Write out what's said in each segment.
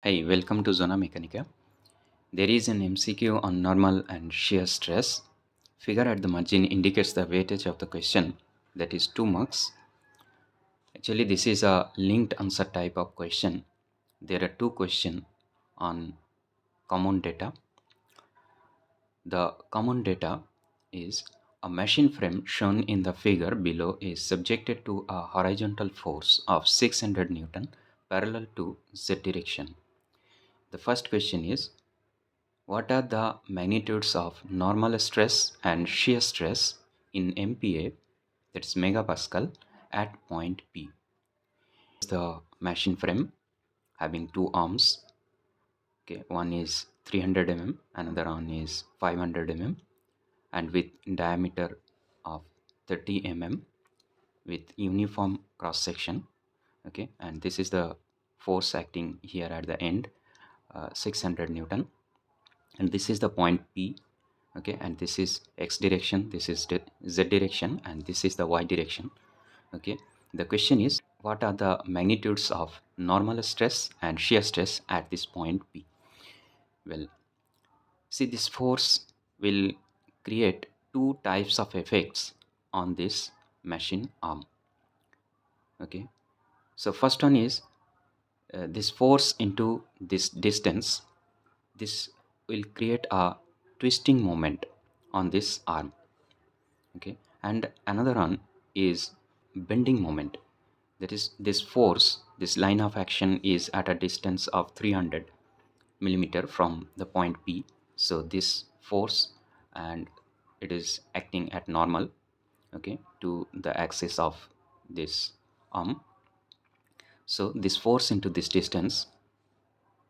Hey, welcome to Zona Mechanica. There is an MCQ on normal and shear stress. Figure at the margin indicates the weightage of the question, that is 2 marks. Actually, this is a linked answer type of question. There are two questions on common data. The common data is a machine frame shown in the figure below is subjected to a horizontal force of 600 Newton parallel to Z direction. The first question is, what are the magnitudes of normal stress and shear stress in MPa, that's megapascal, at point P? The machine frame having two arms. Okay, one is 300 mm, another one is 500 mm, and with diameter of 30 mm with uniform cross section. Okay, and this is the force acting here at the end, 600 Newton, and this is the point P. Okay, and this is x direction, this is the z direction, and this is the y direction. Okay, the question is, what are the magnitudes of normal stress and shear stress at this point P? Well, see, this force will create two types of effects on this machine arm. Okay, so first one is this force into this distance. This will create a twisting moment on this arm. Okay, and another one is bending moment. That is, this force, this line of action is at a distance of 300 millimeter from the point P. So this force, and it is acting at normal, okay, to the axis of this arm. So this force into this distance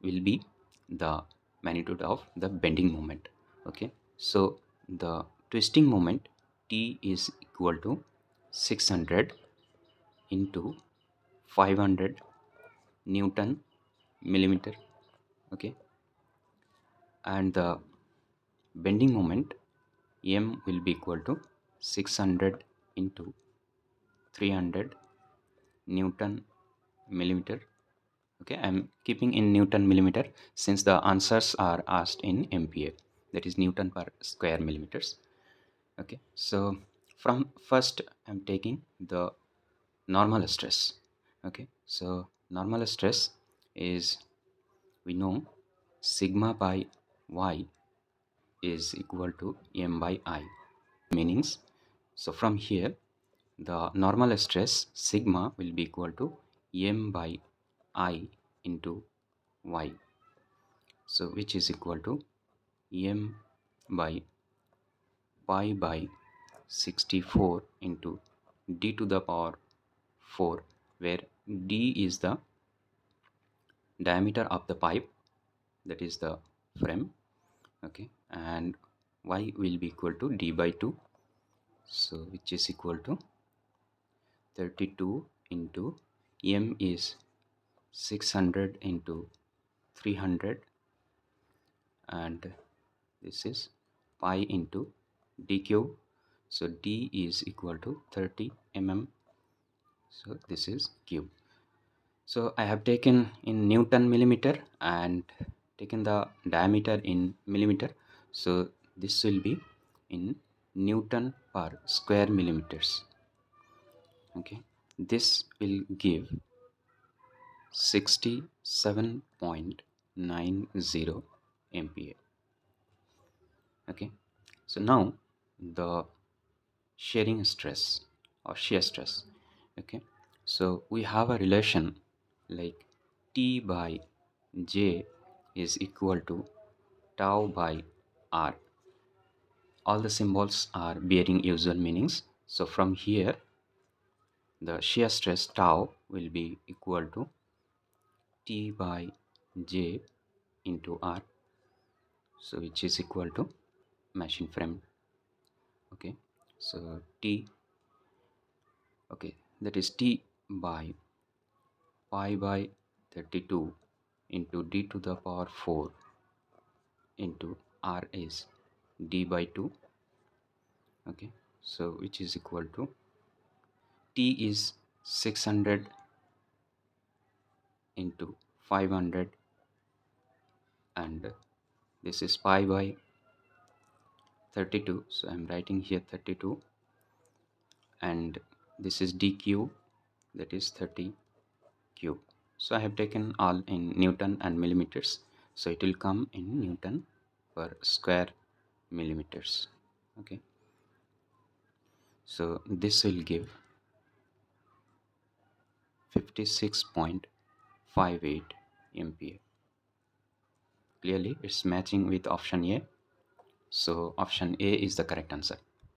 will be the magnitude of the bending moment. Okay, so the twisting moment T is equal to 600 into 500 Newton millimeter. Okay, and the bending moment M will be equal to 600 into 300 Newton millimeter. Okay, I'm keeping in Newton millimeter since the answers are asked in MPa, that is Newton per square millimeters. Okay, so from first I'm taking the normal stress. Okay, so normal stress is, we know, sigma by y is equal to m by I, meanings. So from here, the normal stress sigma will be equal to m by I into y, so which is equal to m by pi by 64 into d to the power 4, where d is the diameter of the pipe, that is the frame. Okay, and y will be equal to d by 2, so which is equal to 32 into m is 600 into 300, and this is pi into d cube, so d is equal to 30 mm, so this is cube. So I have taken in Newton millimeter and taken the diameter in millimeter, so this will be in Newton per square millimeters. Okay, this will give 67.90 MPa. Okay, so now the shearing stress or shear stress. Okay, so we have a relation like T by J is equal to tau by R. All the symbols are bearing usual meanings. So from here, the shear stress tau will be equal to T by J into R, so which is equal to machine frame. Okay, so T, okay, that is T by pi by 32 into d to the power 4 into R is d by 2. Okay, so which is equal to T is 600 into 500 and this is pi by 32, so I'm writing here 32, and this is dq, that is 30 cube. So I have taken all in Newton and millimeters, so it will come in Newton per square millimeters. Okay, so this will give 56.58 MPa. Clearly it's matching with option A, so option A is the correct answer.